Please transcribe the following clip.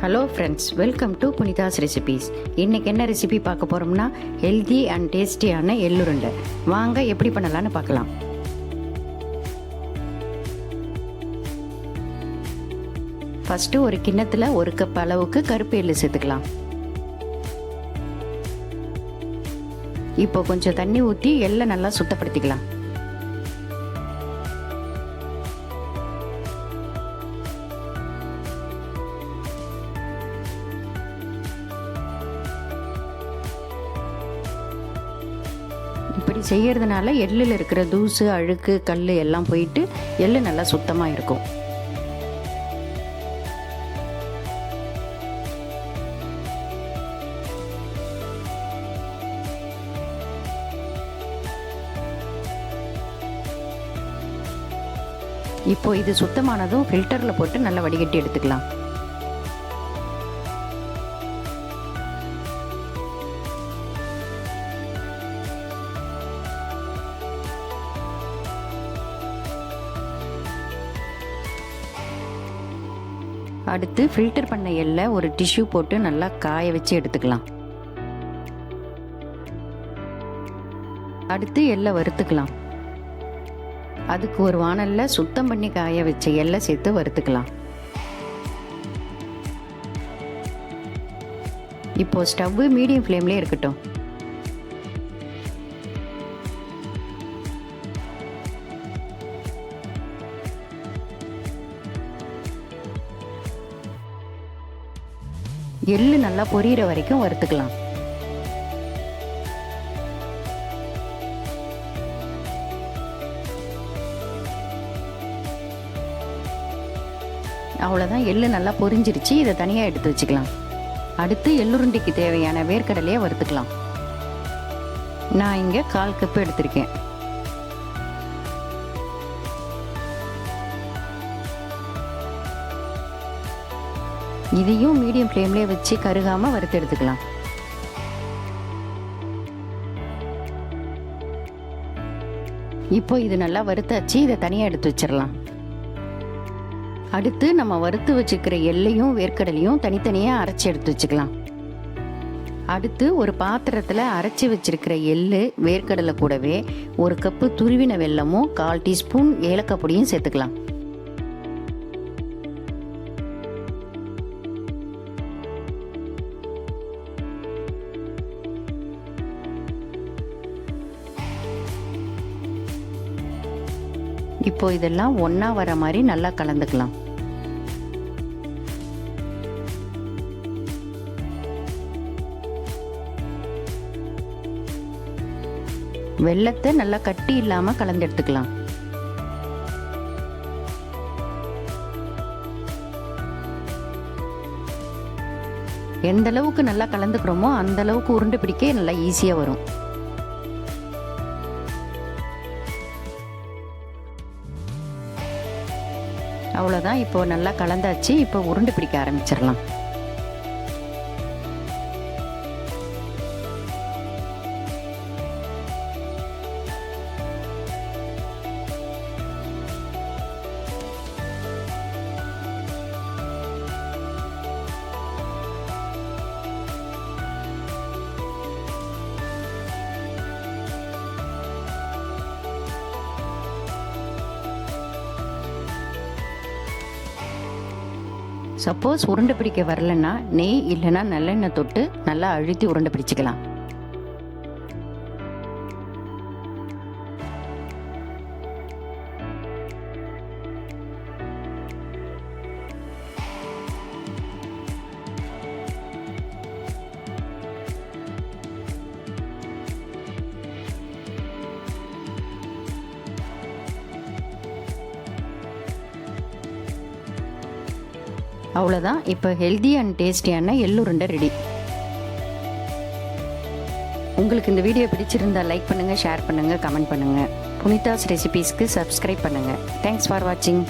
Hello friends, welcome to புனிதாஸ் recipes. இன்றைக்கி என்ன recipe பார்க்க போகிறோம்னா ஹெல்தி அண்ட் டேஸ்டியான எள்ளுருண்டை. வாங்க எப்படி பண்ணலான்னு பார்க்கலாம். ஃபஸ்ட்டு ஒரு கிண்ணத்தில் 1 கப் அளவுக்கு கருப்பு எள்ளு சேர்த்துக்கலாம். இப்போ கொஞ்சம் தண்ணி ஊற்றி எள்ளை நல்லா சுத்தப்படுத்திக்கலாம். இப்படி செய்கிறதுனால எள்ளில் இருக்கிற தூசு, அழுக்கு, கல் எல்லாம் போயிட்டு எள்ளு நல்லா சுத்தமாக இருக்கும். இப்போ இது சுத்தமானதும் ஃபில்டரில் போட்டு நல்லா வடிகட்டி எடுத்துக்கலாம். அடுத்து ஃபில்டர் பண்ண எள்ளை ஒரு டிஷ்யூ போட்டு நல்லா காய வச்சு எடுத்துக்கலாம். அடுத்து எள்ளை வறுத்துக்கலாம். அதுக்கு ஒரு வாணல்ல சுத்தம் பண்ணி காய வச்ச எள்ளை சேர்த்து வறுத்துக்கலாம். இப்போ ஸ்டவ் மீடியம் ஃப்ளேம்லேயே இருக்கட்டும். எள்ளு நல்லா பொரியிற வரைக்கும் வறுத்துக்கலாம். அவ்வளோதான், எள்ளு நல்லா பொரிஞ்சிருச்சு. இதை தனியாக எடுத்து வச்சுக்கலாம். அடுத்து எள்ளுருண்டைக்கு தேவையான வேர்க்கடலையை வறுத்துக்கலாம். நான் இங்கே 1/4 கப் எடுத்திருக்கேன். இதையும் மீடியம் ஃப்ளேம்லேயே வச்சு கருகாமல் வறுத்து எடுத்துக்கலாம். இப்போ இது நல்லா வறுத்தாச்சு. இதை தனியாக எடுத்து வச்சிடலாம். அடுத்து நம்ம வறுத்து வச்சுக்கிற எள்ளையும் வேர்க்கடலையும் தனித்தனியாக அரைச்சி எடுத்து வச்சுக்கலாம். அடுத்து ஒரு பாத்திரத்தில் அரைச்சி வச்சிருக்கிற எள்ளு, வேர்க்கடலை கூடவே 1 கப்பு துருவின வெல்லமும் 1/4 டீஸ்பூன் ஏலக்காய் பொடியும் சேர்த்துக்கலாம். இப்போ இதெல்லாம் ஒன்றா வர மாதிரி நல்லா கலந்துக்கலாம். வெல்லத்தை நல்லா கட்டி இல்லாமல் கலந்து எடுத்துக்கலாம். எந்த அளவுக்கு நல்லா கலந்துக்கிறோமோ அந்த அளவுக்கு உருண்டை பிடிக்க நல்லா ஈஸியாக வரும். அவ்வளோதான், இப்போ நல்லா கலந்தாச்சு. இப்போ உருண்டை பிடிக்க ஆரம்பிச்சிடலாம். சப்போஸ் உருண்டை பிடிக்க வரலன்னா நெய் இல்லைன்னா நல்லெண்ணெய் தொட்டு நல்லா அழுத்தி உருண்டை பிடிச்சிக்கலாம். அவ்வளோதான், இப்போ ஹெல்தி அண்ட் டேஸ்டியான எள்ளுருண்டை ரெடி. உங்களுக்கு இந்த வீடியோ பிடிச்சிருந்தா லைக் பண்ணுங்கள், ஷேர் பண்ணுங்கள், கமெண்ட் பண்ணுங்கள். புனிதாஸ் ரெசிபீஸ்க்கு சப்ஸ்கிரைப் பண்ணுங்கள். தேங்க்ஸ் ஃபார் வாட்சிங்.